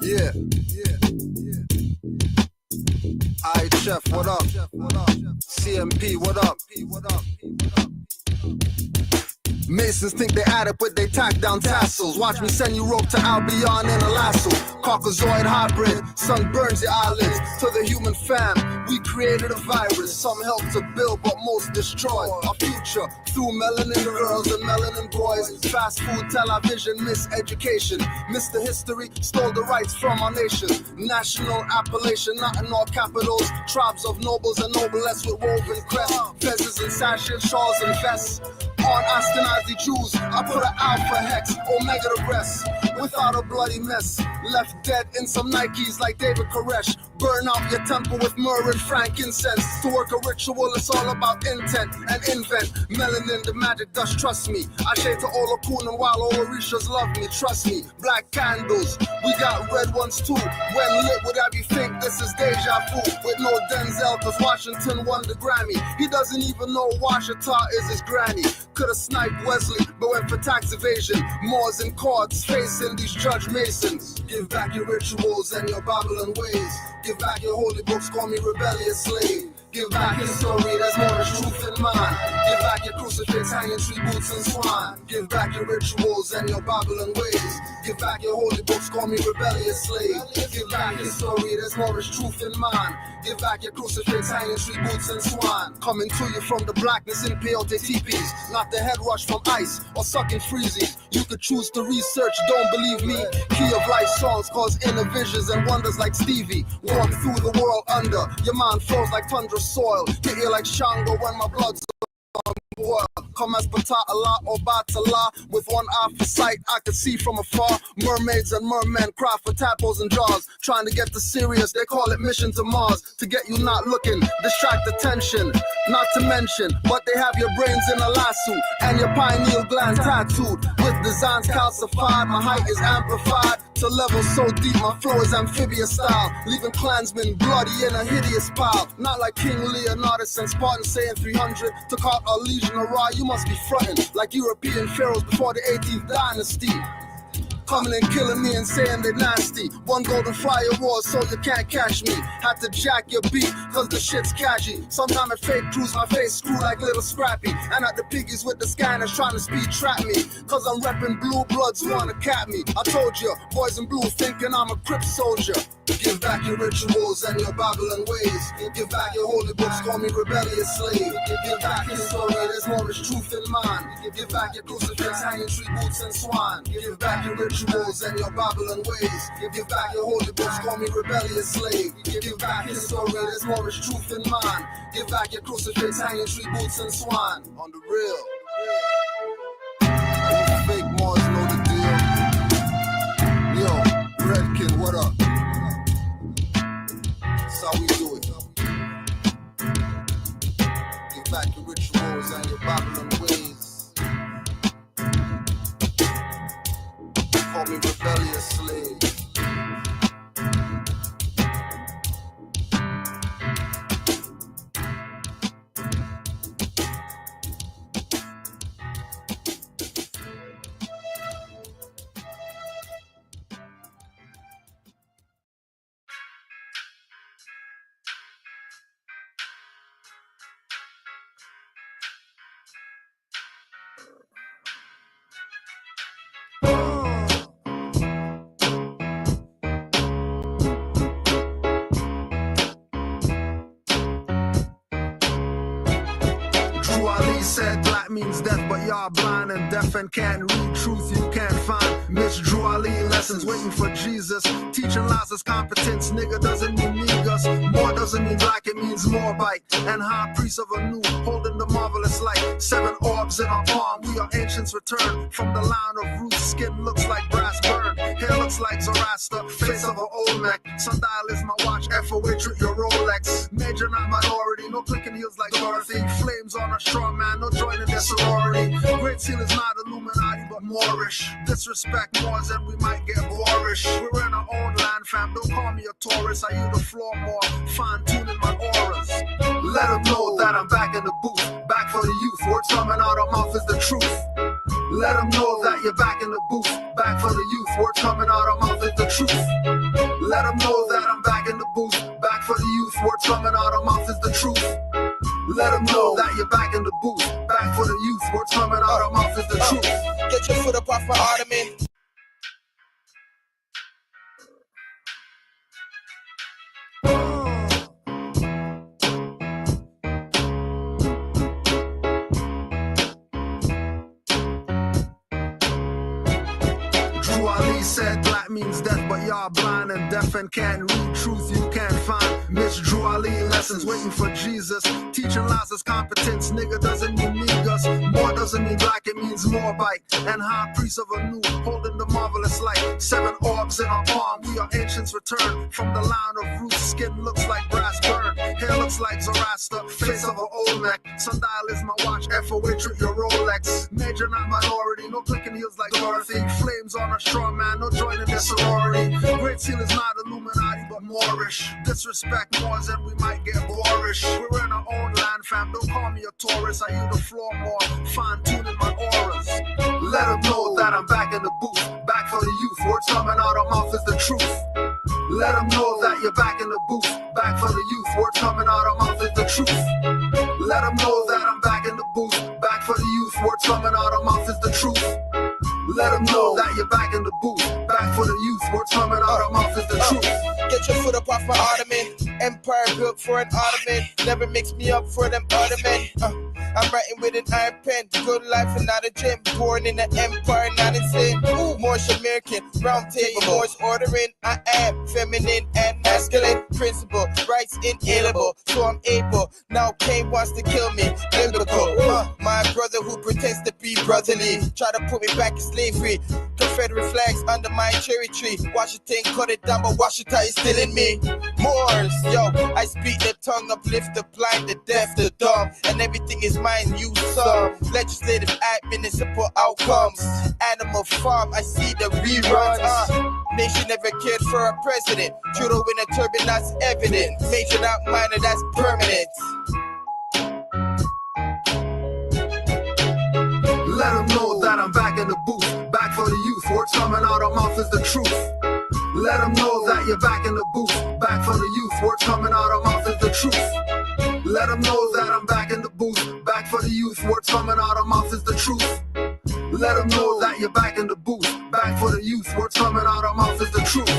Yeah. Aight, Chef, what up? CMP, what up? Masons think they added, but they tack down tassels. Watch me send you rope to Albion in a lasso. Caucasoid hybrid, sun burns your eyelids. To the human fam, we created a virus. Some help to build, but most destroy our future through melanin girls and melanin boys. Fast food, television, miseducation. Missed the history, stole the rights from our nation. National appellation, not in all capitals. Tribes of nobles and noblesse with woven crests. Fezzes and sashes, shawls and vests. On Ashkenazi Jews, I put an alpha hex, omega the rest, without a bloody mess. Left dead in some Nikes like David Koresh. Burn out your temple with myrrh and frankincense. To work a ritual, it's all about intent and invent. Melanin, the magic dust, trust me. I shade to all Okun and while all Orishas love me, trust me. Black candles, we got red ones too. When lit, would have you think this is deja vu? With no Denzel, cause Washington won the Grammy. He doesn't even know Washita is his granny. Could've sniped Wesley, but went for tax evasion. Moors in courts facing these judge masons. Give back your rituals and your Babylon ways. Give back your holy books, call me rebellious slave. Give back your story, there's more than truth in mine. Give back your crucifix, hanging tree boots and swine. Give back your rituals and your Babylon ways. Give back your holy books, call me rebellious slave. Give back your story, there's more than truth in mine. Give back your crucifix, hanging tree boots and swine. Coming to you from the blackness in peyote teepees. Not the head rush from ice or sucking freezies. You could choose to research, don't believe me. Key of life songs cause inner visions and wonders like Stevie. Walk through the world under, your mind flows like tundra soil. Hit you like Shango when my blood's on boil. Come as Bata'Allah or Batala. With one eye for sight, I could see from afar. Mermaids and mermen cry for tadpoles and jaws. Trying to get the serious, they call it mission to Mars. To get you not looking, distract attention. Not to mention, but they have your brains in a lasso and your pineal gland tattooed with designs calcified. My height is amplified to levels so deep, my flow is amphibious style, leaving clansmen bloody in a hideous pile. Not like King Leonidas and Spartan saying 300 took out a legion of raw. You must be frontin' like European pharaohs before the 18th dynasty. Coming and killing me and saying they nasty. One golden firewall so you can't catch me. Had to jack your beat cause the shit's catchy. Sometime a fake cruise my face screw like little Scrappy. And at the piggies with the scanners trying to speed trap me. Cause I'm reppin' blue bloods wanna cap me. I told you, boys in blue thinking I'm a Crip soldier. Give back your rituals and your Babylon ways. Give back your holy books, call me rebellious slave. Give back your story, there's more is truth in mine. Give back your crucifix, hanging tree boots and swine. Give back your rituals and your Babylon ways. Give back your holy books, call me rebellious slave. Give back your story, there's more is truth in mine. Give back your crucifix, hanging tree boots and swine. On the real. These fake Moors know the deal. Yo, Redkin, what up? That's how we do it. Give back your rituals and your Babylon ways. Call me rebellious slave. Said black means death, but y'all blind and deaf and can't read truth you can't find. Miss Drew Ali lessons waiting for Jesus. Teaching lies is competence, nigga doesn't mean niggas. More doesn't mean black, it means more bite. And high priest of a new, holding the marvelous light. 7 orbs in our palm, we are ancients returned. From the line of roots, skin looks like brass burned. Hair looks like Zoroaster, face of an old Mac. Sundial is my watch, FOH with your Rolex. Major not minority, no clicking heels like Dorothy. Flames on a strong man, no joining their sorority. Great Seal is not Illuminati, but Moorish. Disrespect Moors and we might get boorish. We're in our own land, fam, don't call me a tourist. I use the floor more, fine-tuning my auras. Let them know that I'm back in the booth, back for the youth. Words coming out of mouth is the truth. Let them know that you're back in the booth, back for the youth. Words coming out of mouth is the truth. Let them know that I'm back in the booth, back for the youth. Words coming out of mouth is the truth. Let them know that you're back in the booth, back for the youth. Words coming out of mouth is the truth. Get your foot up off my ottoman. Ali said black means death, but y'all blind and deaf and can't read truth you can't find. Miss Drew Ali lessons waiting for Jesus. Teaching lies is competence, nigga doesn't mean negus. More doesn't mean black, it means more bite. And high priest of a new, holding the marvelous light. 7 orbs in our palm, we are ancients returned from the line of roots. Skin looks like brass burned, hair looks like Zoroaster, face of an Olmec. Sundial is my watch, FOH with your Rolex. Major not minority, no clicking heels like Dorothy. Flames on a straw man, no joining their sorority. Great Seal is not Illuminati, but Moorish. Disrespect Moors and we might get boorish. We're in our own land, fam, don't call me a tourist. I hear the floor more, fine-tuning my auras. Let them know that I'm back in the booth, back for the youth. Words coming out of mouth is the truth. Let them know that you're back in the booth, back for the youth. Words coming out of mouth is the truth. Let them know that I'm back in the booth, back for the youth. Words coming out of mouth is the truth. Let them know that you're back in the booth, back for the youth. Words coming out of mouth is the truth. Get your foot up off my ottoman. Empire built for an ottoman. Never mix me up for them other men. I'm writing with an iron pen. Good life and not a gym. Born in an empire, not in sin. Ooh, Moorish American, round table, Moorish ordering. I am feminine and masculine. Principle, rights inalienable. So I'm able. Now Cain wants to kill me. Biblical. My brother who pretends to be brotherly. Try to put me back in slavery. Confederate flags under my cherry tree. Washington cut it down, but Washington is still in me. Moors, yo, I speak the tongue, uplift the blind, the deaf, the dumb, and everything is mine, use some. Legislative act, municipal outcomes. Animal farm, I see the reruns. Nation never cared for a president. Trudeau in a turban, that's evident. Major, not minor, that's permanent. Let them know that I'm back in the booth, back for the youth. Words coming out of mouth is the truth. Let them know that you're back in the booth, back for the youth. Words coming out of mouth is the truth. Let them know that I'm back in the booth, back for the youth. Words coming out of mouth is the truth. Let them know that you're back in the booth, back for the youth. Words coming out of mouth is the truth.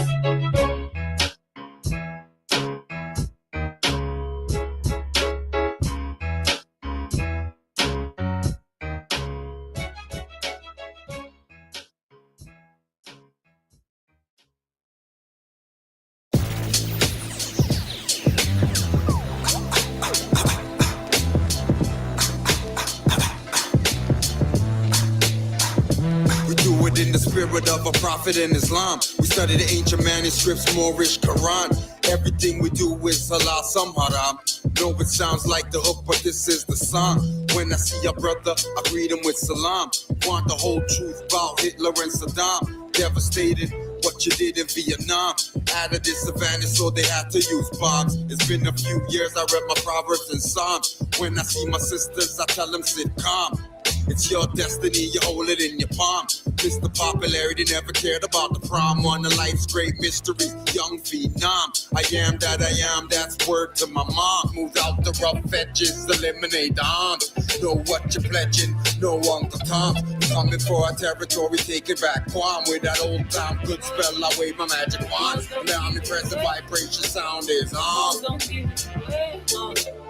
In the spirit of a prophet in Islam, we study the ancient manuscripts, Moorish Quran. Everything we do is halal, some haram. No, it sounds like the hook, but this is the song. When I see a brother, I greet him with salam. Want the whole truth about Hitler and Saddam. Devastated what you did in Vietnam. Out of this savannah, so they had to use bombs. It's been a few years, I read my Proverbs and Psalms. When I see my sisters, I tell them sit calm. It's your destiny, you hold it in your palm. Mr. Popularity never cared about the prom. One of life's great mysteries, young phenom. I am that I am, that's word to my mom. Moved out the rough edges, eliminate the arms. Know what you're pledging, no Uncle Tom. Coming for our territory, take it back. Quam with that old time good spell, I wave my magic wand. Now I'm impressed, the vibration sound is on.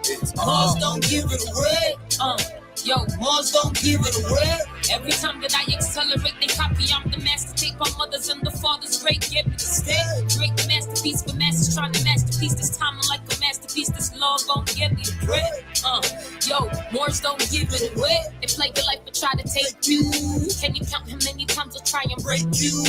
It's on. Moors don't give it away. Yo, Moors don't give it away. Every time that I accelerate, they copy. I'm the master tape. My mother's and the father's great. Get me the state. Great masterpiece for masters trying to masterpiece. This time I'm like a masterpiece. This love gon' give me the bread. Yo, Moors don't give it away. They play your life but try to take you. Can you count how many times I'll try and break you?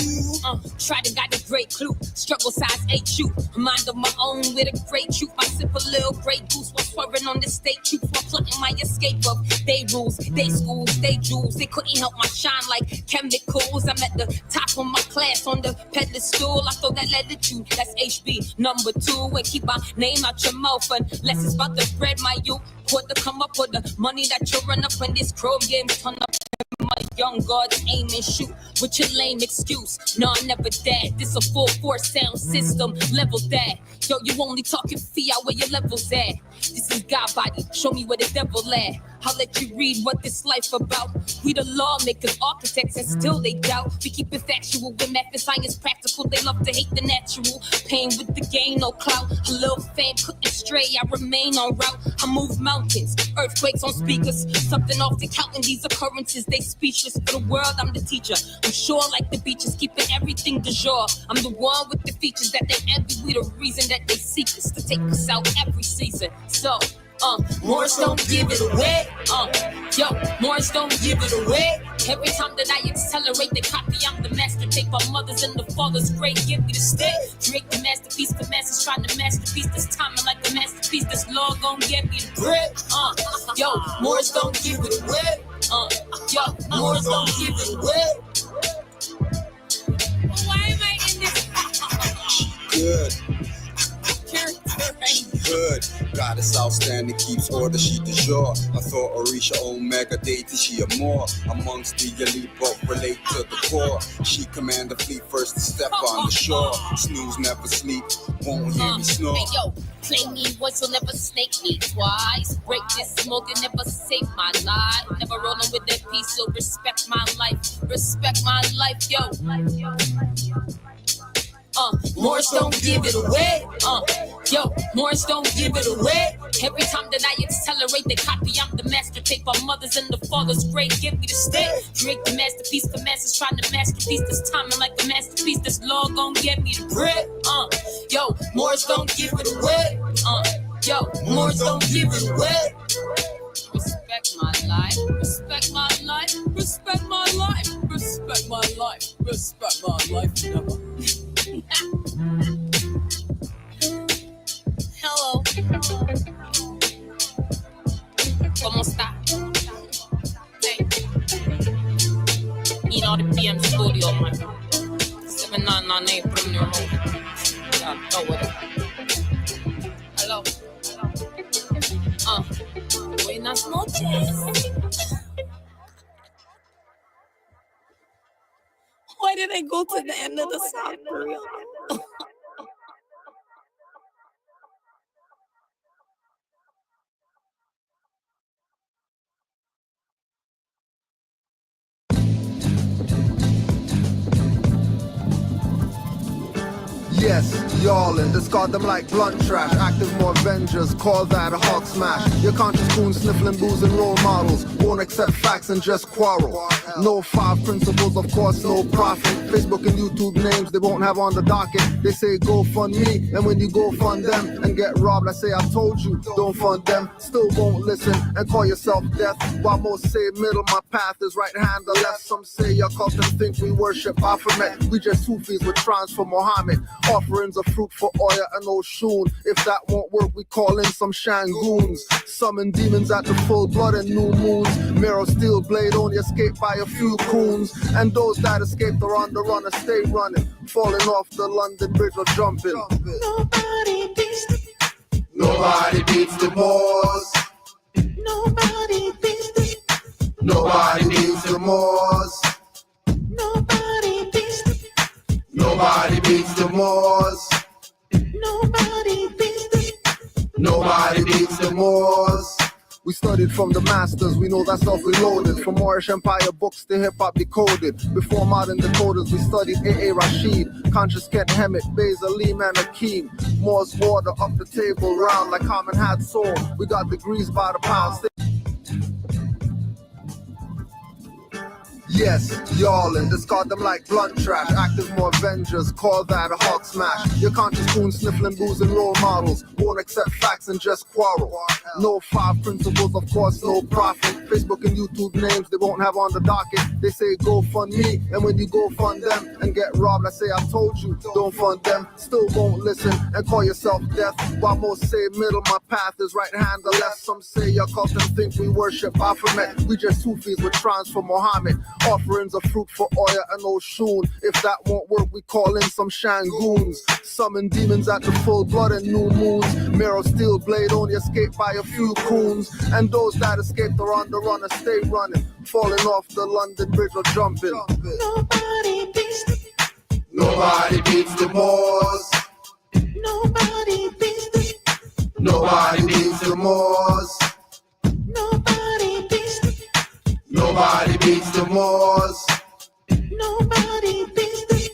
Try to got a great clue. Struggle size HU. Mind of my own with a great truth. I sip a little great goose while swerving on the state truth. While plotting my escape of they rules, they schools, they jewels. They couldn't help my shine like chemicals. I'm at the top of my class on the pedestal. I throw that letter to that's HB number 2. And keep my name out your mouth unless it's about to spread my youth. Put to come up with the money that you run up when this crow game turn up in my young guards aim and shoot with your lame excuse. Nah, never that. This a full force sound system. Level that. Yo, you only talking fiat where your level's at. This is God body. Show me where the devil at. I'll let you read what this life about. We the lawmakers, architects, and still they doubt. We keep it factual with math and science practical. They love to hate the natural. Pain with the gain, no clout. A little fame couldn't stray. I remain on route. I move mountains, earthquakes on speakers. Something off the counting these occurrences. They speechless for the world. I'm the teacher. I'm sure like the beaches, keeping everything du jour. I'm the one with the features that they envy. We the reason that they seek us to take us out every season. So. Moors don't give it away. Moors don't give it away. Every time that I accelerate the copy, I'm the master. Take our mothers and the fathers' great, give me the stick. Drake the masterpiece, the masses trying to masterpiece. This time I'm like a masterpiece. This law gon' get me the bread. Moors don't give it away. Moors don't give it away. Why am I in this? Good. Good. Goddess outstanding, keeps order, she du jour. I thought Orisha Omega deity, she a Moor. Amongst the elite, but relate to the core. She command the fleet first to step on the shore. Snooze never sleep, won't hear me snore. Hey yo, play me once, you'll never snake me twice. Break this smoke and never save my life. Never rolling with that piece, so respect my life. Respect my life, yo. Moors don't give it away. Moors don't give it away. Every time that I accelerate the copy, I'm the master. Take our mothers and the fathers' great, give me the stick. Drake the masterpiece, the masses trying to masterpiece. This time I'm like a masterpiece. This law gon' get me the bread. Moors don't give it away. Moors don't give it away. Respect my life. Respect my life. Respect my life. Respect my life. Respect my life. Never. Hello. ¿Cómo está? Hey. You know the PM studio, man. 7998 Premier Road. Yeah, throw it. Hello. Buenas noches. Why did I go to the end of the song for real? Yes, y'allin', discard them like blunt trash. Active more Avengers, call that a hawk smash. Your conscious coon sniffling booze and role models. Won't accept facts and just quarrel. No 5 principles, of course, no profit. Facebook and YouTube names they won't have on the docket. They say go fund me, and when you go fund them and get robbed, I say I told you, don't fund them. Still won't listen and call yourself death. While most say middle, my path is right hand or left. Some say your cult and think we worship Baphomet. We just Sufis with trance for Muhammad. Offerings of fruit for Oya and Oshun. If that won't work, we call in some Shangoons. Summon demons at the full blood and new moons. Mirror steel blade only escaped by a few coons. And those that escaped are on the run and stay running. Falling off the London Bridge or jumping. Nobody beats the Nobody beats the Moors. Nobody beats the Nobody beats the Moors. Nobody beats the Nobody beats the Moors. Nobody beats the Nobody beats the Moors. We studied from the masters, we know that stuff we loaded. From Moorish Empire books to hip-hop decoded. Before modern decoders, we studied A.A. Rashid, Conscious Kent Hemet, Beza Lehman Akeem. Moore's water up the table round like Common had soul. We got degrees by the pound. Yes, y'allin', discard them like blunt trash. Active more Avengers, call that a hawk smash. Your conscious coon sniffling booze and role models. Won't accept facts and just quarrel. No 5 principles, of course, no profit. Facebook and YouTube names they won't have on the docket. They say go fund me, and when you go fund them and get robbed, I say I told you, don't fund them. Still won't listen and call yourself death. While most say middle, my path is right hand or left. Some say your cult and think we worship Baphomet. We just Sufis with trance for Muhammad. Offerings of fruit for Oya and Oshun. If that won't work, we call in some Shangoons. Summon demons at the full blood and new moons. Mirror steel blade only escaped by a few coons. And those that escaped are on the run and stay running. falling off the London Bridge or jumping. Nobody beats the, Nobody beats the Moors. nobody beats the, Nobody beats the Moors. nobody beats the, Nobody beats the Moors. nobody beats the,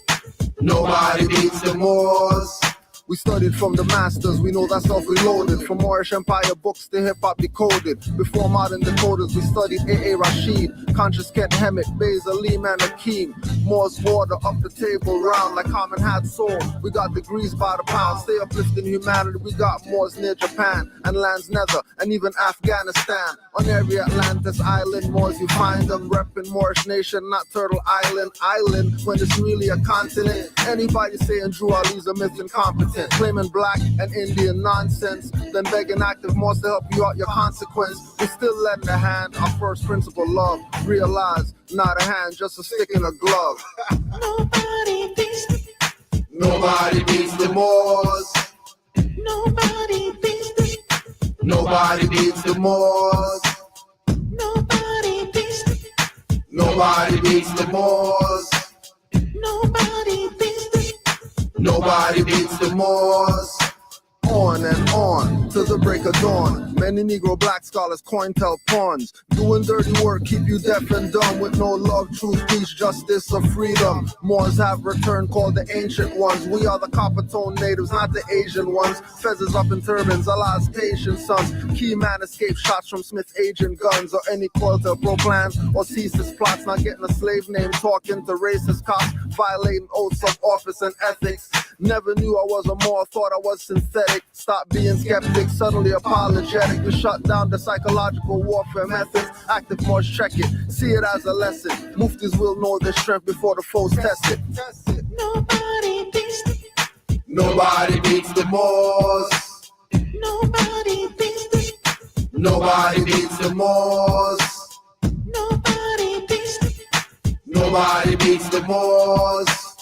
Nobody beats the Moors. We studied from the masters, we know that's self-reloaded. From Moorish Empire books to hip-hop decoded. Before modern decoders, we studied A.A. Rashid, Conscious Ken Hemet, Basil Lehman Akeem. Moore's water up the table round like Common had soul. We got degrees by the pound, stay uplifting humanity. We got Moors near Japan and lands nether and even Afghanistan. On every Atlantis island, Moors you find them repping Moorish nation, not Turtle Island. Island when it's really a continent. Anybody saying Drew Ali's a myth incompetent, claiming black and Indian nonsense, then begging active Moors to help you out your consequence. We still lend a hand, our first principle love. Realize, not a hand, just a stick in a glove. nobody beats the, Nobody beats the Moors. nobody beats the, Nobody beats the Moors. nobody beats the, Nobody beats the Moors. nobody beats the, Nobody beats the Moors. On and on to the break of dawn. Many Negro black scholars coin tell pawns. Doing dirty work keep you deaf and dumb with no love, truth, peace, justice, or freedom. Moors have returned called the ancient ones. We are the copper-toned natives, not the Asian ones. Feathers up in turbans, Allah's patient sons. Key man escaped shots from Smith's agent guns or any coil to pro plans or cease his plots. Not getting a slave name, talking to racist cops, violating oaths of office and ethics. Never knew I was a Moor, thought I was synthetic. Stop being skeptic, suddenly apologetic. We shut down the psychological warfare methods. Active Moors check it, see it as a lesson. Muftis will know their strength before the foes test it. nobody beats the, Nobody beats the Moors. nobody beats the, Nobody beats the Moors. nobody beats the, Nobody beats the Moors.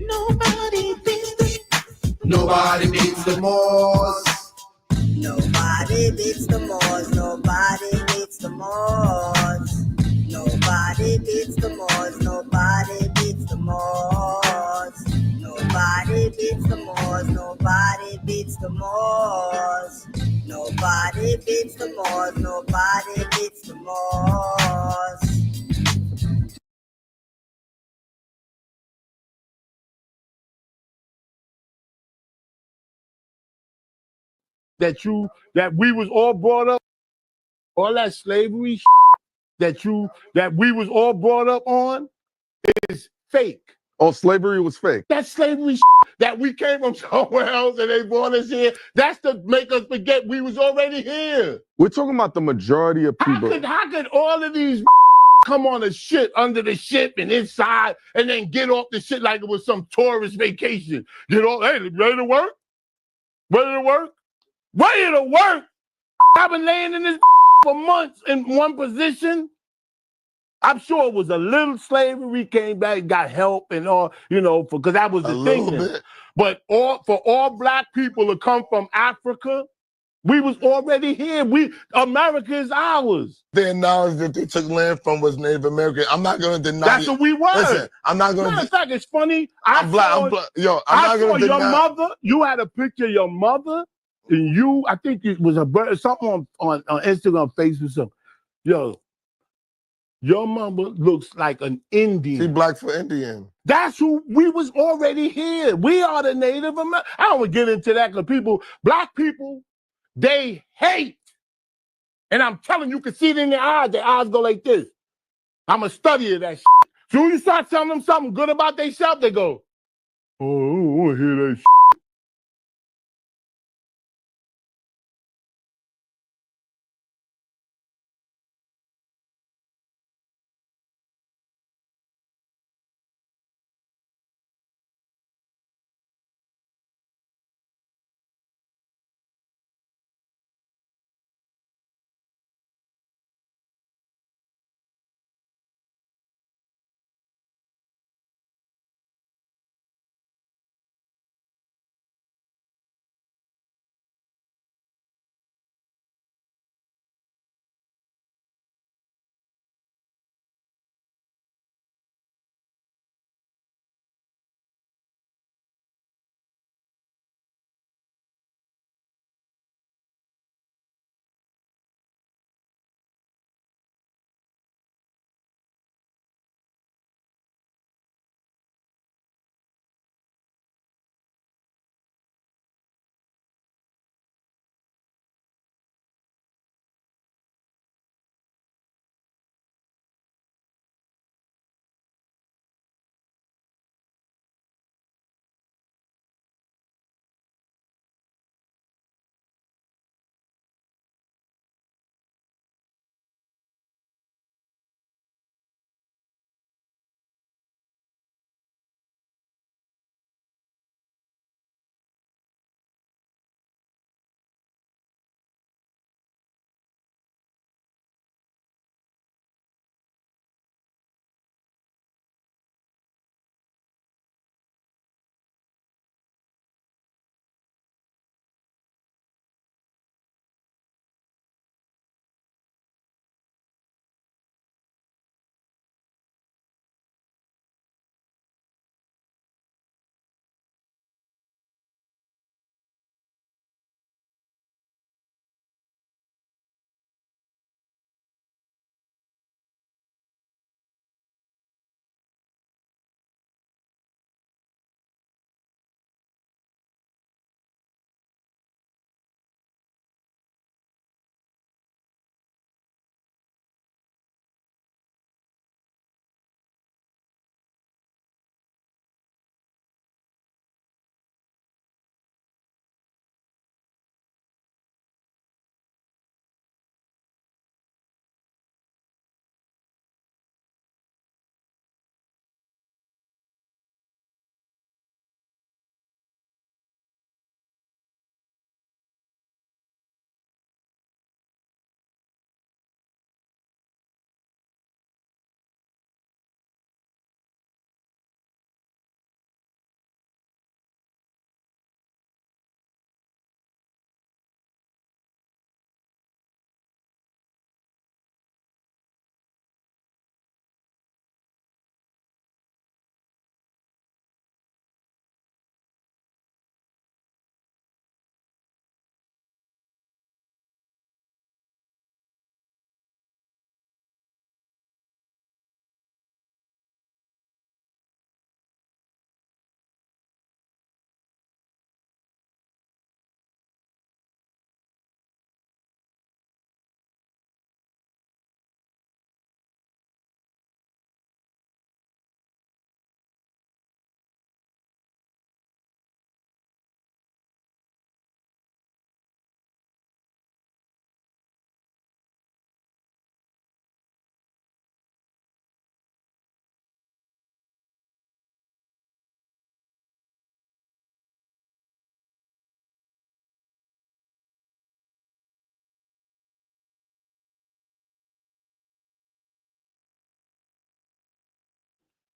nobody beats the, Nobody beats the Moors. Nobody beats the Moors, nobody beats the Moors. Nobody beats the Moors, nobody beats the Moors. Nobody beats the Moors, nobody beats the Moors. Nobody beats the Moors, nobody beats the Moors. that we was all brought up, all that slavery that we was all brought up on is fake. Oh, slavery was fake. That slavery that we came from somewhere else and they brought us here, that's to make us forget we was already here. We're talking about the majority of people. How could all of these come on a ship, under the ship and inside, and then get off the ship like it was some tourist vacation? Get off, hey, ready to work? Ready to work? Ready to work? I've been laying in this for months in one position. I'm sure it was a little slavery, came back, got help and all, because that was the thing then. But for all black people to come from Africa, we was already here. America is ours. The knowledge that they took land from was Native American. I'm not going to deny. That's what we were. Listen, I'm not going to. Matter of fact, it's funny. I'm black. Yo, I'm not going to deny. Your mother. You had a picture of your mother, and you. I think it was something on Instagram, Facebook. Something. Yo, your mama looks like an Indian. She black for Indian. That's who we was already here. We are the Native American. I don't want to get into that because black people, they hate. And I'm telling you, can see it in their eyes go like this. I'm a study of that shit. So when you start telling them something good about themselves, they go, oh, I don't want to hear that shit.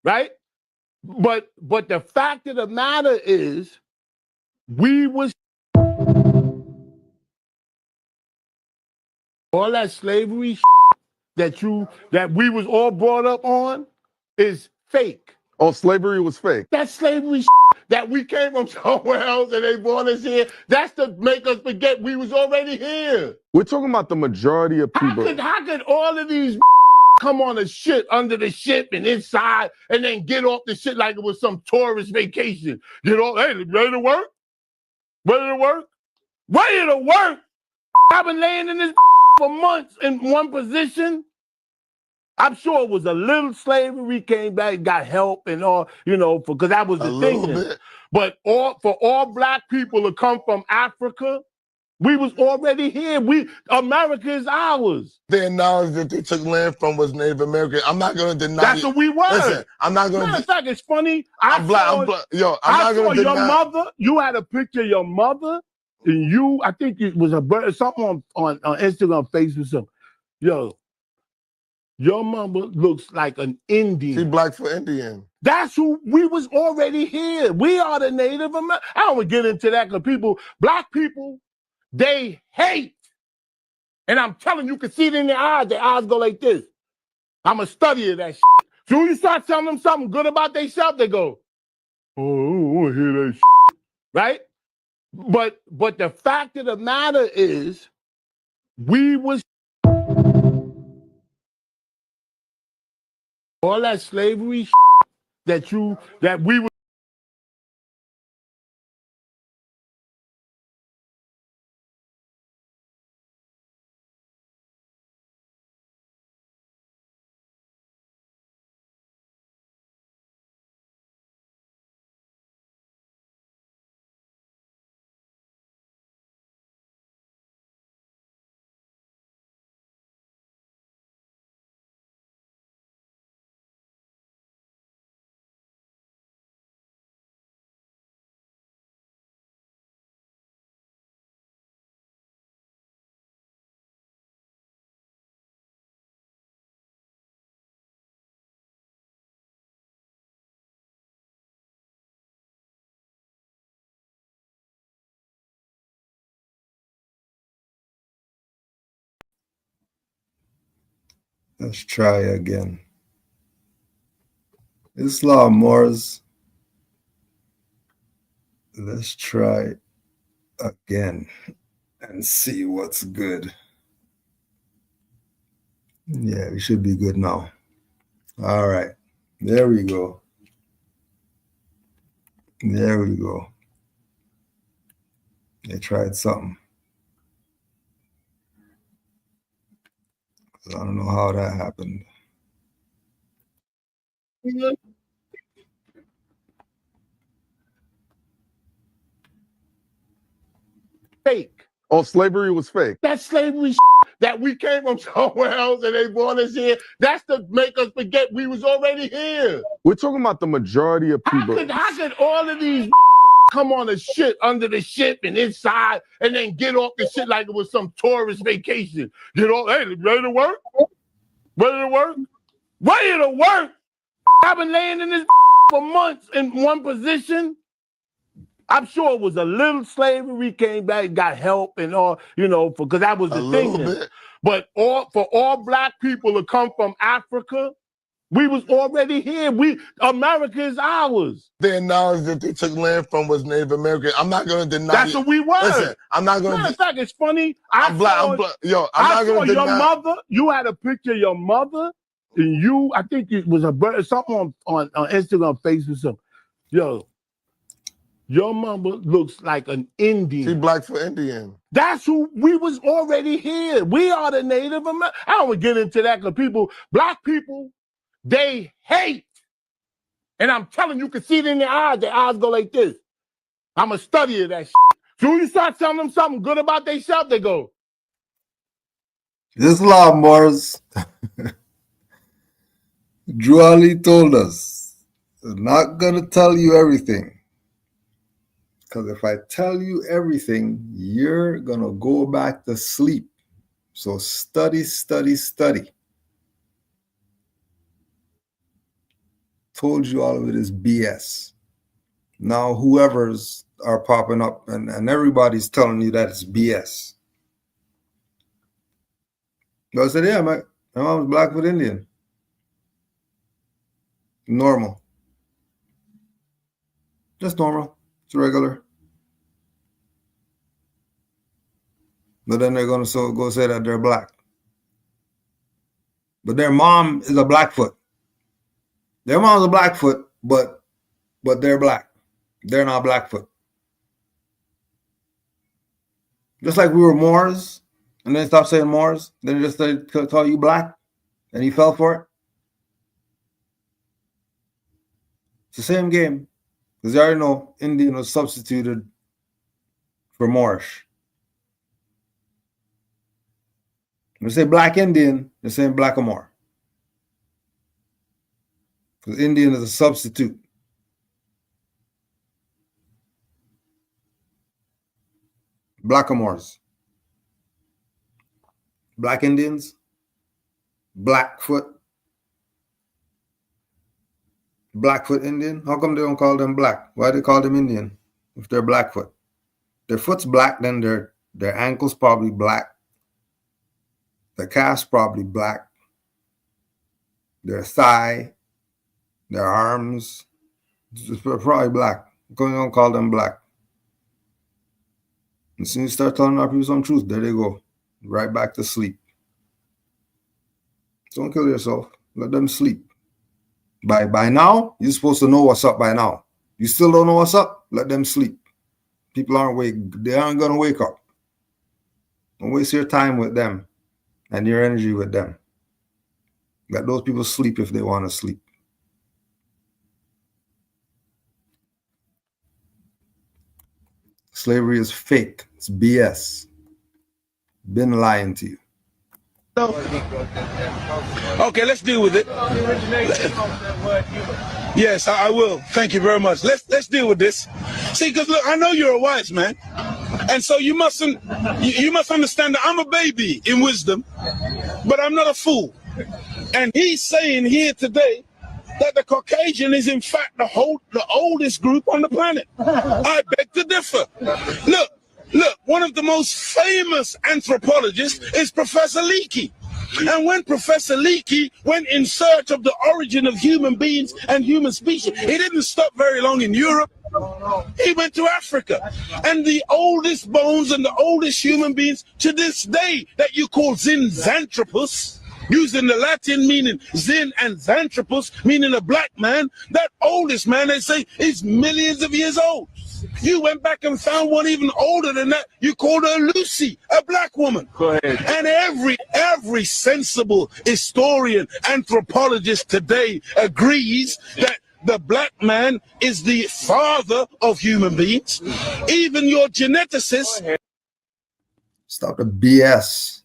right? But the fact of the matter is, we was all that slavery that we was all brought up on is fake. Oh, slavery was fake. That slavery that we came from somewhere else and they brought us here, that's to make us forget we was already here. We're talking about the majority of people. How could all of these come on a ship under the ship and inside and then get off the ship like it was some tourist vacation? Get off, hey, ready to work? Ready to work? Ready to work? I've been laying in this for months in one position. I'm sure it was a little slavery, came back, got help and all, because that was the thing. Bit. But for all black people to come from Africa, we was already here. America is ours. The acknowledge that they took land from was Native American. I'm not going to deny. That's what we were. Listen, I'm not going to. Matter of fact, it's funny. I'm black. Yo, I'm not going to your deny. Mother. You had a picture of your mother, and you. I think it was something on Instagram, Facebook, something. Yo, your mama looks like an Indian. She black for Indian. That's who we was already here. We are the Native American. I don't want to get into that because black people, they hate. And I'm telling you, can see it in their eyes go like this. I'm a study of that shit. So when you start telling them something good about themselves, they go, oh, I don't want to hear that shit. Right? But the fact of the matter is, we was all that slavery that we were. Let's try again. Islam Moors. Let's try again and see what's good. Yeah, we should be good now. All right. There we go. There we go. They tried something. I don't know how that happened. Fake. Oh, slavery was fake. That slavery that we came from somewhere else and they brought us here, that's to make us forget we was already here. We're talking about the majority of people. How could all of these come on a ship under the ship and inside and then get off the ship like it was some tourist vacation? Get off, hey, ready to work? Ready to work? Ready to work? I've been laying in this for months in one position. I'm sure it was a little slavery, came back, got help and all, because that was the thing. Bit. But for all black people to come from Africa, we was already here. America is ours. The acknowledge that they took land from was Native American. I'm not going to deny. That's what we were. Listen, I'm not going to. Matter of fact, it's funny. I'm black. Yo, I'm not going to your deny. mother. You had a picture of your mother, and you. I think it was something on Instagram, Facebook, something. Yo, your mama looks like an Indian. She black for Indian. That's who we was already here. We are the Native American. I don't want to get into that because black people, they hate. And I'm telling you, can see it in their eyes go like this. I'm a study of that shit. So when you start telling them something good about themselves, they go, Islam Moors. Drew Ali told us, I'm not going to tell you everything. Because if I tell you everything, you're going to go back to sleep. So study, study, study. Told you all of it is BS. Now whoever's are popping up and everybody's telling you that it's BS. So I said, yeah, my mom's Blackfoot Indian. Normal. Just normal. It's regular. But then they're going to go say that they're black. But their mom is a Blackfoot. Their mom's a Blackfoot, but they're black. They're not Blackfoot. Just like we were Moors, and then stopped saying Moors, then they just call you black, and you fell for it. It's the same game. Because you already know Indian was substituted for Moorish. When they say black Indian, they're saying blackamoor. Because Indian is a substitute. Blackamoors. Black Indians. Blackfoot. Blackfoot Indian. How come they don't call them black? Why do they call them Indian if they're Blackfoot? Their foot's black, then their ankle's probably black. Their calf's probably black. Their thigh, their arms, it's probably black. Going on, call them black. As soon as you start telling our people some truth, there they go. Right back to sleep. Don't kill yourself. Let them sleep. By now, you're supposed to know what's up by now. You still don't know what's up? Let them sleep. People they aren't going to wake up. Don't waste your time with them and your energy with them. Let those people sleep if they want to sleep. Slavery is fake. It's BS. Been lying to you. Okay, let's deal with it. Yes, I will. Thank you very much. Let's deal with this. See, because look, I know you're a wise man, and so you must understand that I'm a baby in wisdom, but I'm not a fool. And he's saying here today that the Caucasian is in fact the oldest group on the planet. I beg to differ. Look, one of the most famous anthropologists is Professor Leakey. And when Professor Leakey went in search of the origin of human beings and human species, he didn't stop very long in Europe. He went to Africa. And the oldest bones and the oldest human beings to this day that you call Zinzanthropus, using the Latin meaning Zin and Xanthropus, meaning a black man, that oldest man, they say, is millions of years old. You went back and found one even older than that. You called her Lucy, a black woman. Go ahead. And every sensible historian, anthropologist today agrees that the black man is the father of human beings. Even your geneticists. Stop the BS.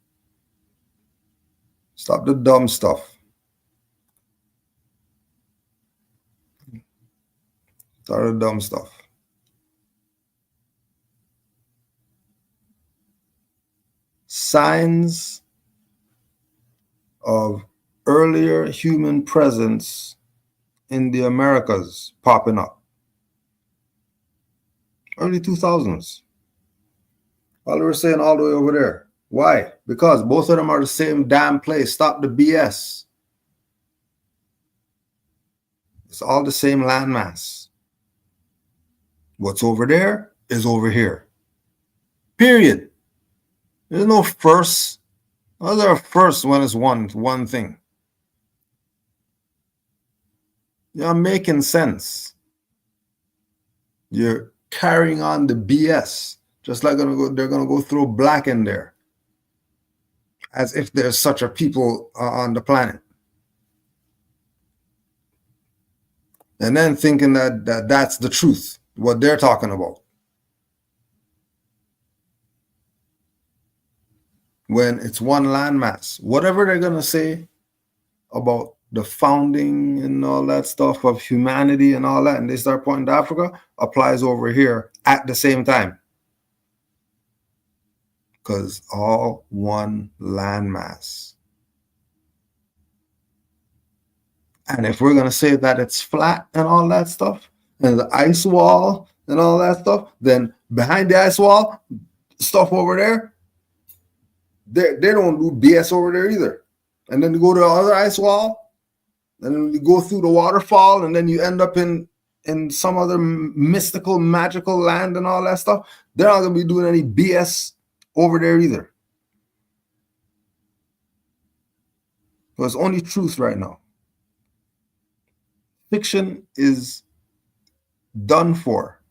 Stop the dumb stuff. Stop the dumb stuff. Signs of earlier human presence in the Americas popping up. Early 2000s. All they were saying all the way over there. Why? Because both of them are the same damn place. Stop the BS. It's all the same landmass. What's over there is over here. Period. There's no first. Well, there are first when it's one thing. You're making sense. You're carrying on the BS. Just like they're gonna go throw black in there. As if there's such a people on the planet. And then thinking that's the truth, what they're talking about. When it's one landmass. Whatever they're going to say about the founding and all that stuff of humanity and all that, and they start pointing to Africa, applies over here at the same time. Because all one landmass. And if we're going to say that it's flat and all that stuff, and the ice wall and all that stuff, then behind the ice wall, stuff over there, they don't do BS over there either. And then you go to the other ice wall, and then you go through the waterfall, and then you end up in some other mystical, magical land and all that stuff. They're not going to be doing any BS over there either. So it's only truth right now. Fiction is done for.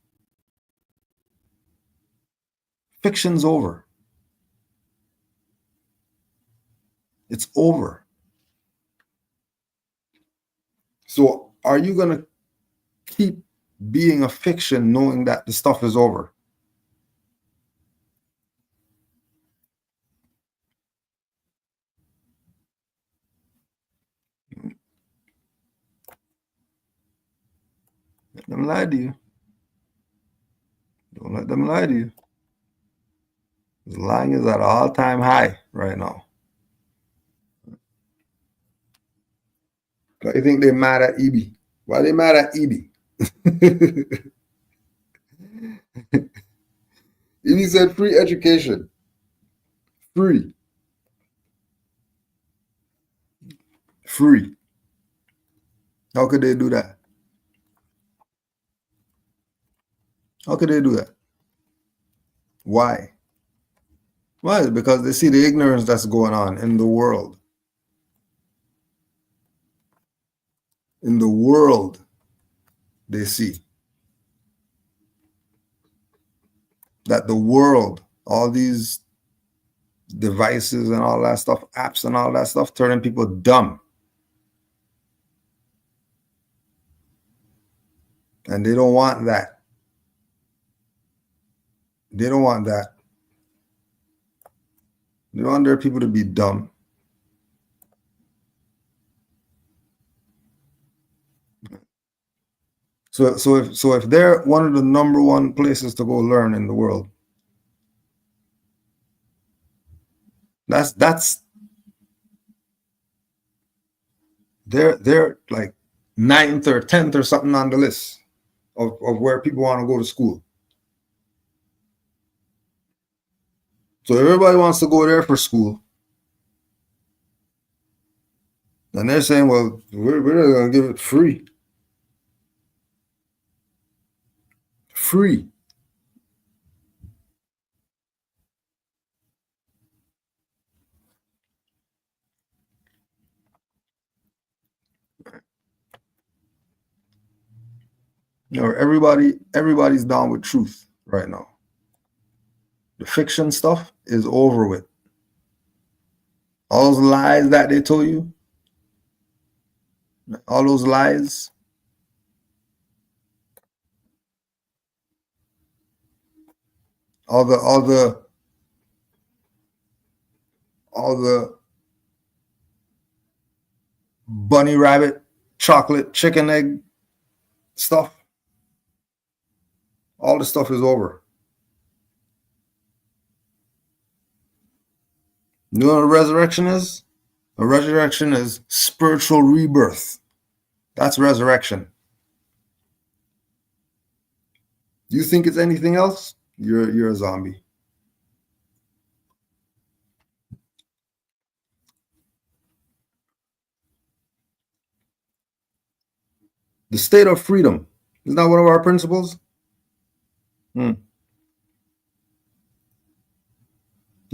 Fiction's over. It's over. So are you going to keep being a fiction knowing that the stuff is over? Let them lie to you. Don't let them lie to you. The lying is at an all-time high right now. Why do you think they're mad at EB? Why are they mad at EB? EB said free education. Free. Free. How could they do that? How could they do that? Why? Why? Because they see the ignorance that's going on in the world. In the world, they see that the world, all these devices and all that stuff, apps and all that stuff, turning people dumb. And they don't want that. They don't want that. They don't want their people to be dumb. So if they're one of the number one places to go learn in the world, that's they're like 9th or 10th or something on the list of where people want to go to school. So everybody wants to go there for school. And they're saying, well, we're going to give it free. Free. You know, everybody's down with truth right now. The fiction stuff is over with. All those lies that they told you, all those lies, all the bunny rabbit, chocolate, chicken egg stuff, all the stuff is over. You know what a resurrection is? A resurrection is spiritual rebirth. That's resurrection. You think it's anything else? You're a zombie. The state of freedom. Isn't that one of our principles? The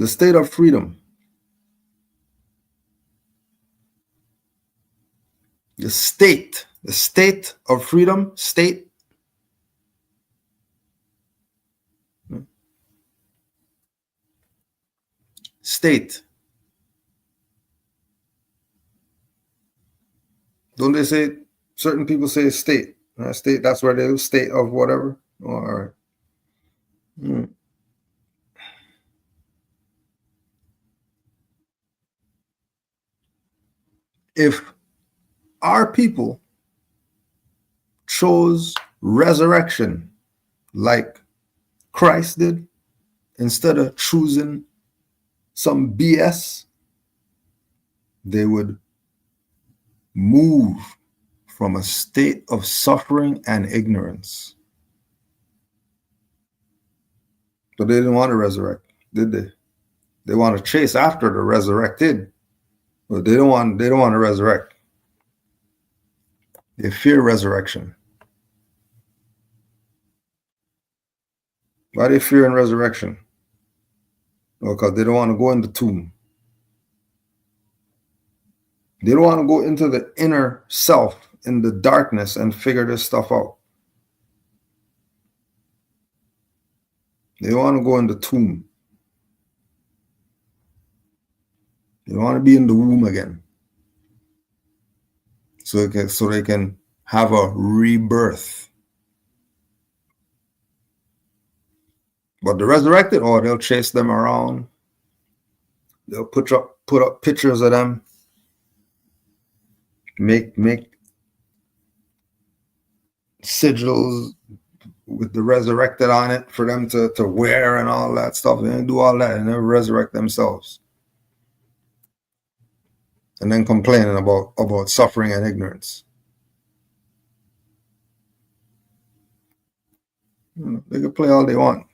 state of freedom. The state of freedom, state. State. Don't they say, certain people say state? State, that's where they state of whatever. Oh, all right. If our people chose resurrection like Christ did, instead of choosing some BS, they would move from a state of suffering and ignorance. But they didn't want to resurrect, did they? They want to chase after the resurrected, but they don't want to resurrect. They fear resurrection. Why are they fearing resurrection? Because they don't want to go in the tomb. They don't want to go into the inner self in the darkness and figure this stuff out. They don't want to go in the tomb. They don't want to be in the womb again. So they can have a rebirth. But the resurrected, they'll chase them around. They'll put up pictures of them. Make sigils with the resurrected on it for them to wear and all that stuff. They do all that and never resurrect themselves. And then complaining about suffering and ignorance. They can play all they want.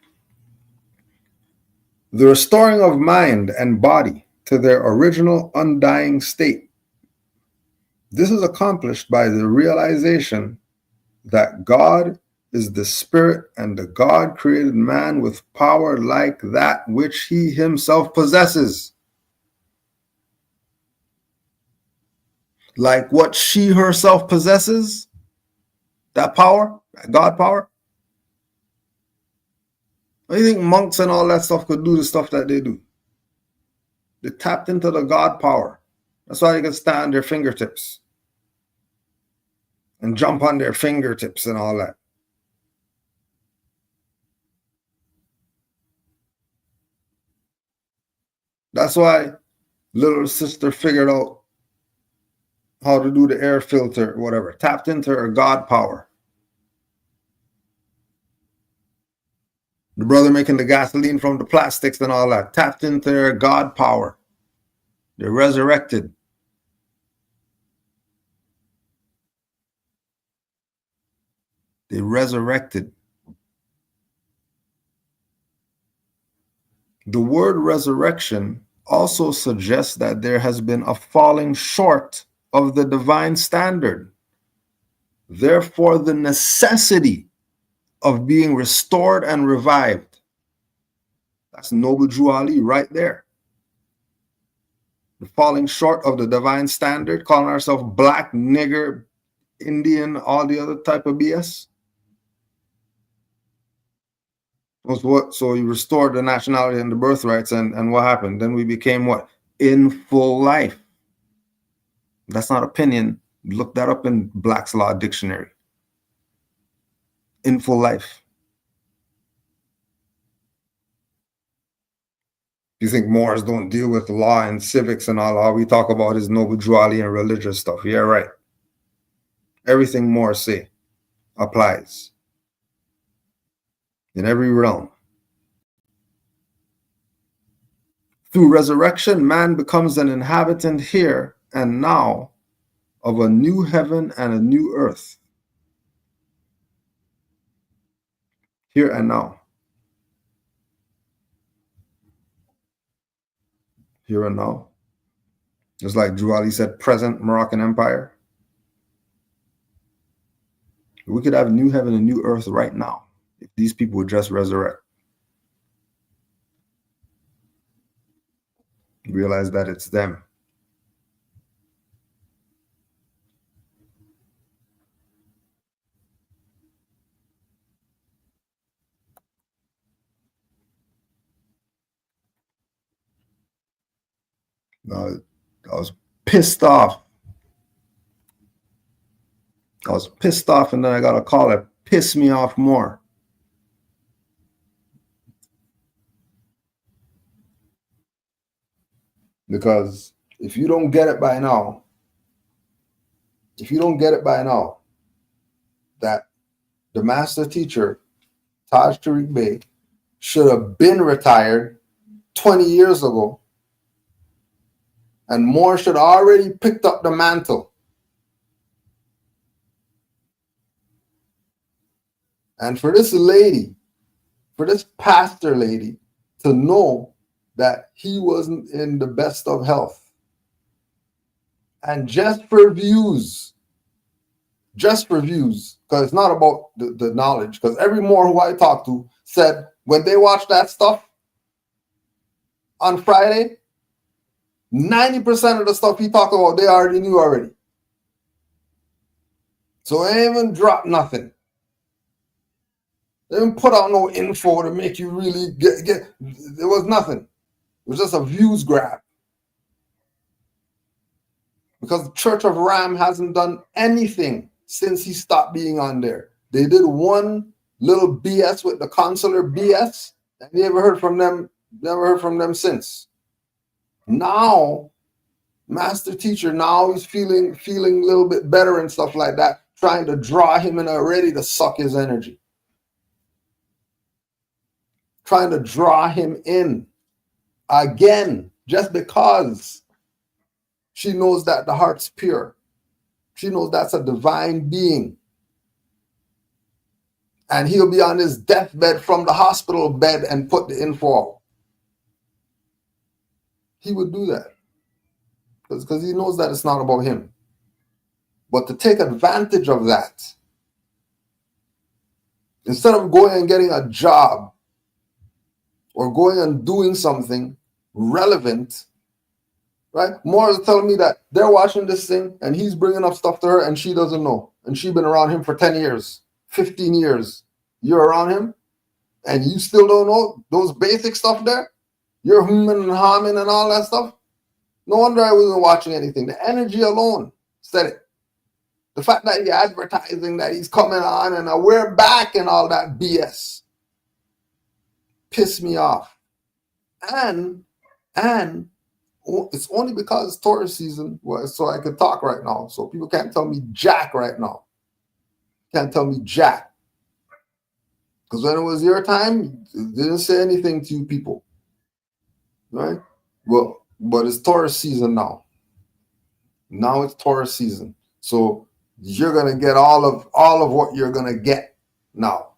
The restoring of mind and body to their original undying state. This is accomplished by the realization that God is the spirit and the God created man with power like that which he himself possesses. Like what she herself possesses, that power, that God power. I think monks and all that stuff could do the stuff that they do. They tapped into the God power. That's why they can stand on their fingertips and jump on their fingertips and all that. That's why little sister figured out how to do the air filter, whatever. Tapped into her God power. The brother making the gasoline from the plastics and all that. Tapped into their God power. They're resurrected. They resurrected. The word resurrection also suggests that there has been a falling short of the divine standard. Therefore, the necessity of being restored and revived. That's Noble Drew Ali right there. The falling short of the divine standard, calling ourselves black, nigger, Indian, all the other type of BS. Was what? So you restored the nationality and the birthrights, and what happened? Then we became what? In full life. That's not opinion. Look that up in Black's Law Dictionary. In full life. You think Moors don't deal with law and civics and all we talk about is Noble Drew Ali and religious stuff. Yeah, right. Everything Moors say applies in every realm. Through resurrection, man becomes an inhabitant here and now of a new heaven and a new earth. Here and now. Here and now. Just like Drew Ali said, present Moroccan Empire. We could have a new heaven and new earth right now if these people would just resurrect. Realize that it's them. I was pissed off. And then I got a call that pissed me off more. Because if you don't get it by now, that the master teacher, Taj Tariq Bey, should have been retired 20 years ago, and Moore should have already picked up the mantle. And for this lady, for this pastor lady to know that he wasn't in the best of health, and just for views, because it's not about the knowledge, because every Moor who I talked to said when they watched that stuff on Friday, 90% of the stuff he talked about, they already knew already. So they ain't even dropped nothing. They didn't put out no info to make you really get. There was nothing. It was just a views grab. Because the Church of Ram hasn't done anything since he stopped being on there. They did one little BS with the consular BS, and you never heard from them since. Now, Master Teacher, now he's feeling a little bit better and stuff like that, trying to draw him in already to suck his energy. Trying to draw him in again, just because she knows that the heart's pure. She knows that's a divine being. And he'll be on his deathbed from the hospital bed and put the info out. He would do that. Because he knows that it's not about him. But to take advantage of that, instead of going and getting a job or going and doing something relevant, right? Moor is telling me that they're watching this thing and he's bringing up stuff to her and she doesn't know. And she's been around him for 10 years, 15 years. You're around him and you still don't know those basic stuff there? You're humming and humming and all that stuff? No wonder I wasn't watching anything. The energy alone said it. The fact that you're advertising that he's coming on and we're back and all that BS pissed me off. And it's only because it's Taurus season, so I could talk right now. So people can't tell me jack right now. Can't tell me jack. Because when it was your time, it didn't say anything to you people. Right? Well, but it's Taurus season now. Now it's Taurus season. So you're gonna get all of what you're gonna get now.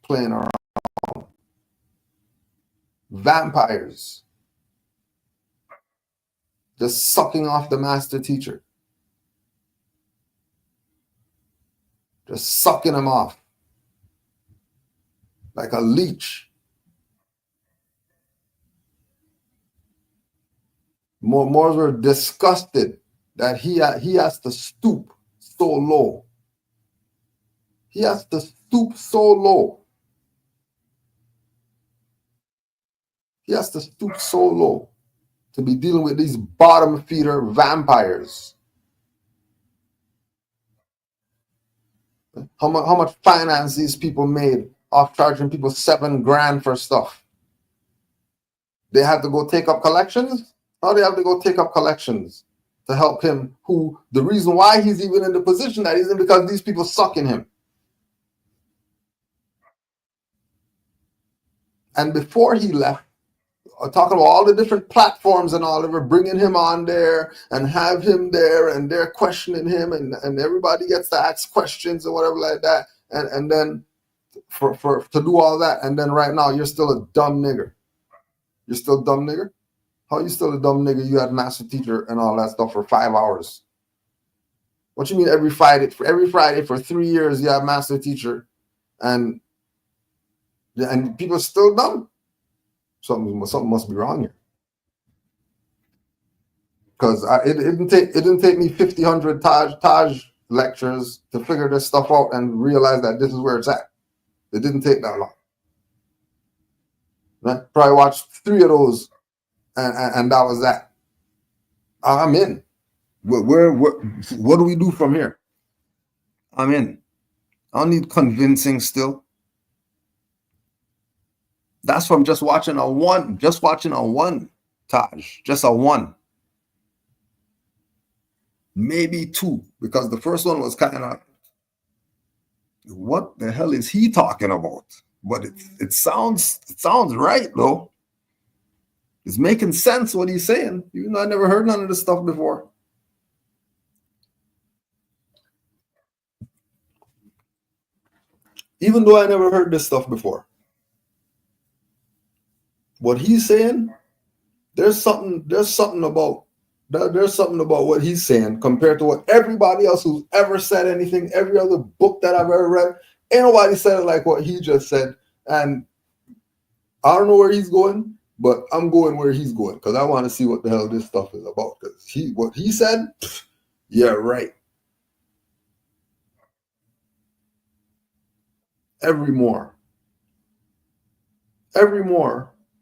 Playing around. Vampires. Just sucking off the Master Teacher. Just sucking him off. Like a leech. Moors were disgusted that he has to stoop so low. He has to stoop so low. He has to stoop so low to be dealing with these bottom feeder vampires. How much finance these people made off charging people $7,000 for stuff? They have to go take up collections? How do they have to go take up collections to help him? Who the reason why he's even in the position that he's in because these people suck in him. And before he left, talking about all the different platforms and all, they were bringing him on there and have him there, and they're questioning him, and everybody gets to ask questions or whatever like that, and then for to do all that, and then right now you're still a dumb nigger. You're still a dumb nigger? How are you still a dumb nigger? You had Master Teacher and all that stuff for 5 hours. What you mean every Friday for 3 years you have Master Teacher and people still dumb? Something must be wrong here. Because it didn't take me 50, 100 Taj lectures to figure this stuff out and realize that this is where it's at. It didn't take that long. Right? Probably watched 3 of those, and that was that. I'm in. What do we do from here? I'm in. I don't need convincing still. That's from just watching a one Taj, just a one. Maybe 2, because the first one was kind of, what the hell is he talking about? But it sounds right though. It's making sense what he's saying. Even though I never heard none of this stuff before. Even though I never heard this stuff before. What he's saying, there's something about what he's saying compared to what everybody else who's ever said anything, every other book that I've ever read, ain't nobody said it like what he just said. And I don't know where he's going, but I'm going where he's going because I want to see what the hell this stuff is about. Because what he said, yeah, right. Every Moor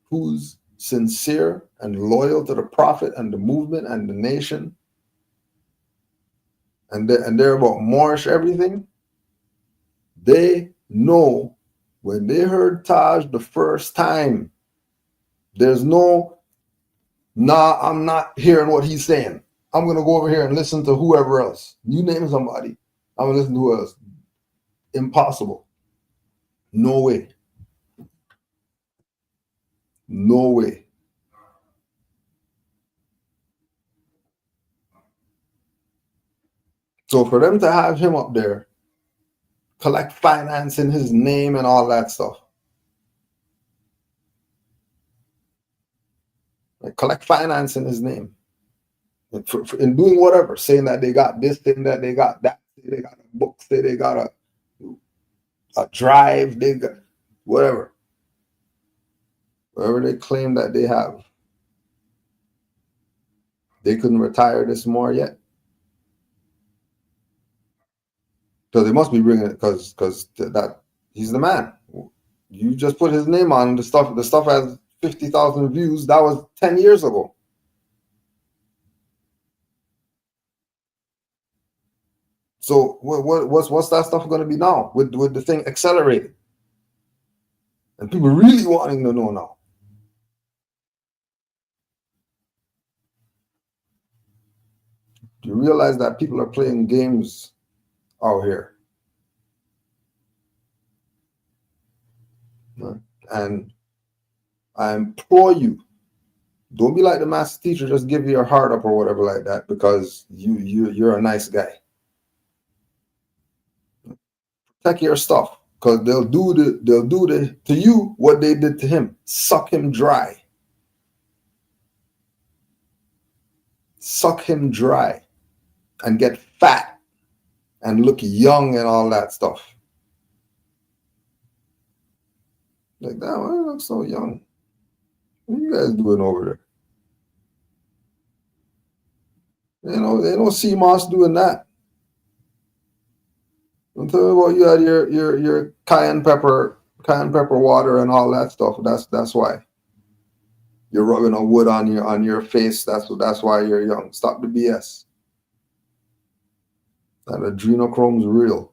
who's sincere and loyal to the prophet and the movement and the nation, and they're about Moorish everything, they know when they heard Taj the first time, there's no, nah, I'm not hearing what he's saying. I'm going to go over here and listen to whoever else. You name somebody, I'm going to listen to who else. Impossible. No way. No way. So for them to have him up there, collect finance in his name and all that stuff, like collect finance in his name, in doing whatever, saying that they got this, saying that they got that, say they got a book, say they got a drive, they got whatever they claim that they have. They couldn't retire this more yet. So they must be bringing it because that he's the man. You just put his name on the stuff. The stuff has 50,000 views. That was 10 years ago. So what's that stuff going to be now with the thing accelerated? And people really wanting to know now. Do you realize that people are playing games out here? And I implore you, don't be like the master teacher, just give your heart up or whatever like that because you're a nice guy. Protect your stuff because they'll do to you what they did to him. Suck him dry. Suck him dry and get fat and look young and all that stuff. Like, damn, why do you look so young? What are you guys doing over there? They don't see Moss doing that. I'm talking about you had your cayenne pepper water and all that stuff. That's why you're rubbing a wood on your face. That's why you're young. Stop the BS. That adrenochrome's real.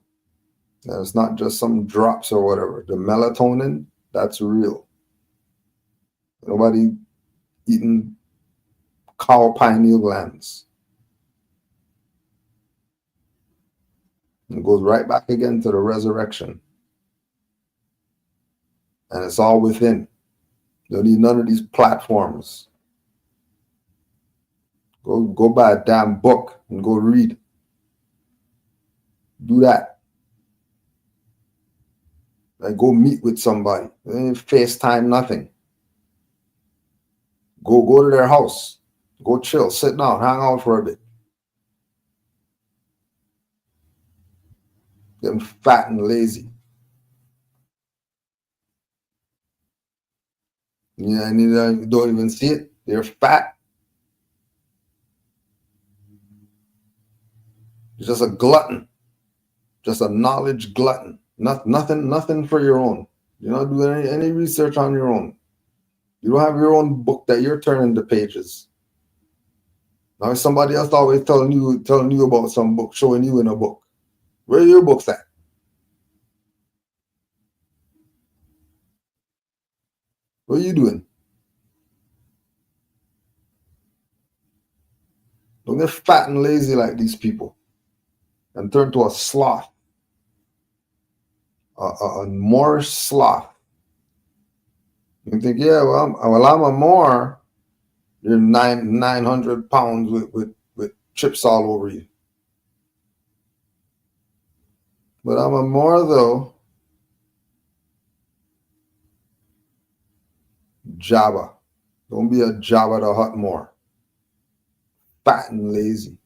And it's not just some drops or whatever. The melatonin, that's real. Nobody eating cow pineal glands. It goes right back again to the resurrection. And it's all within. You don't need none of these platforms. Go buy a damn book and go read. Do that. And go meet with somebody. FaceTime, nothing. Go to their house. Go chill, sit down, hang out for a bit. Getting fat and lazy. Yeah, and you don't even see it. They're fat. You're just a glutton. Just a knowledge glutton. Nothing for your own. You're not doing any research on your own. You don't have your own book that you're turning the pages. Now somebody else always telling you about some book, showing you in a book. Where are your books at? What are you doing? Don't get fat and lazy like these people and turn to a sloth, a Moorish sloth. You think, yeah, well, I'm a Moor. You're 900 pounds with chips all over you. But I'm a Moor, though. Jabba. Don't be a Jabba the Hutt Moor. Fat and lazy.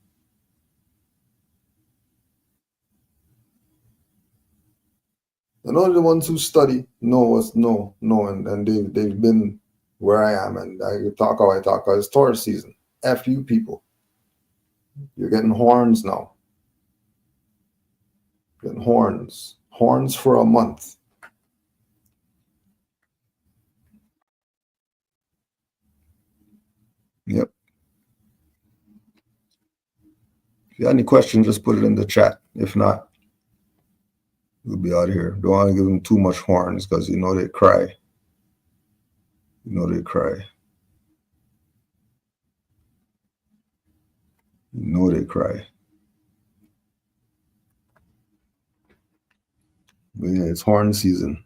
And only the ones who study know and they've been where I am, and I talk how I talk. It's Taurus season. F you people. You're getting horns now. Getting horns. Horns for a month. Yep. If you have any questions, just put it in the chat. If not, we'll be out of here. Don't want to give them too much horns because you know they cry. You know they cry. You know they cry. But yeah, it's horn season.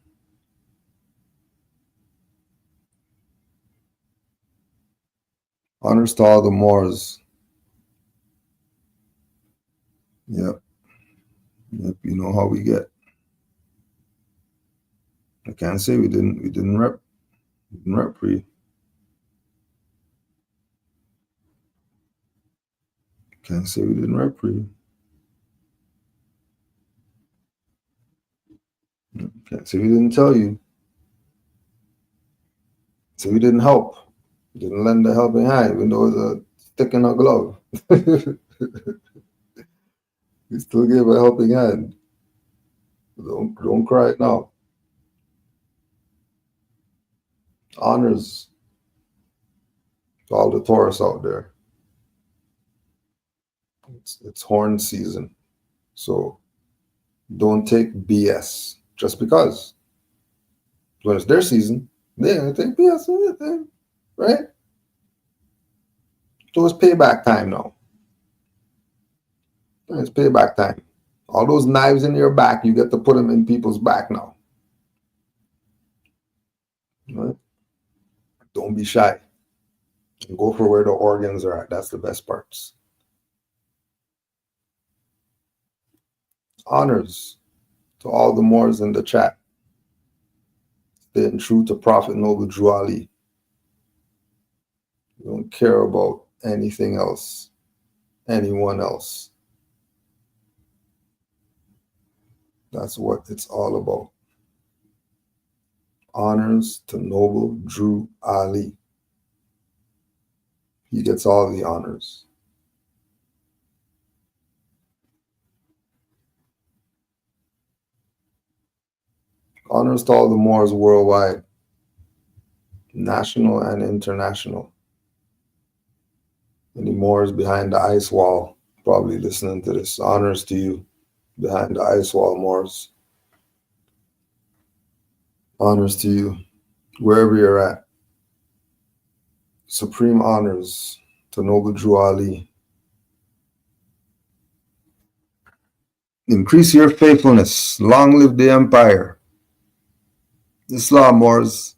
Honors to all the Moors. Yep. Yep. You know how we get. I can't say we didn't rep pre. Can't say we didn't rep pre. Can't say we didn't tell you. So we didn't help. We didn't lend a helping hand, even though it was a stick in a glove. We still gave a helping hand. Don't cry now. Honors to all the Taurus out there. It's horn season. So don't take BS just because. When it's their season, they're going to take BS on anything, right? So it's payback time now. It's payback time. All those knives in your back, you get to put them in people's back now. Right? Don't be shy. Go for where the organs are at. That's the best parts. Honors to all the Moors in the chat. Staying true to Prophet Noble Drew Ali. You don't care about anything else, anyone else. That's what it's all about. Honors to Noble Drew Ali. He gets all the honors. Honors to all the Moors worldwide, national and international. Any Moors behind the ice wall probably listening to this. Honors to you behind the ice wall, Moors. Honors to you wherever you're at. Supreme honors to Noble Drew Ali. Increase your faithfulness. Long live the empire. Islam, Moors.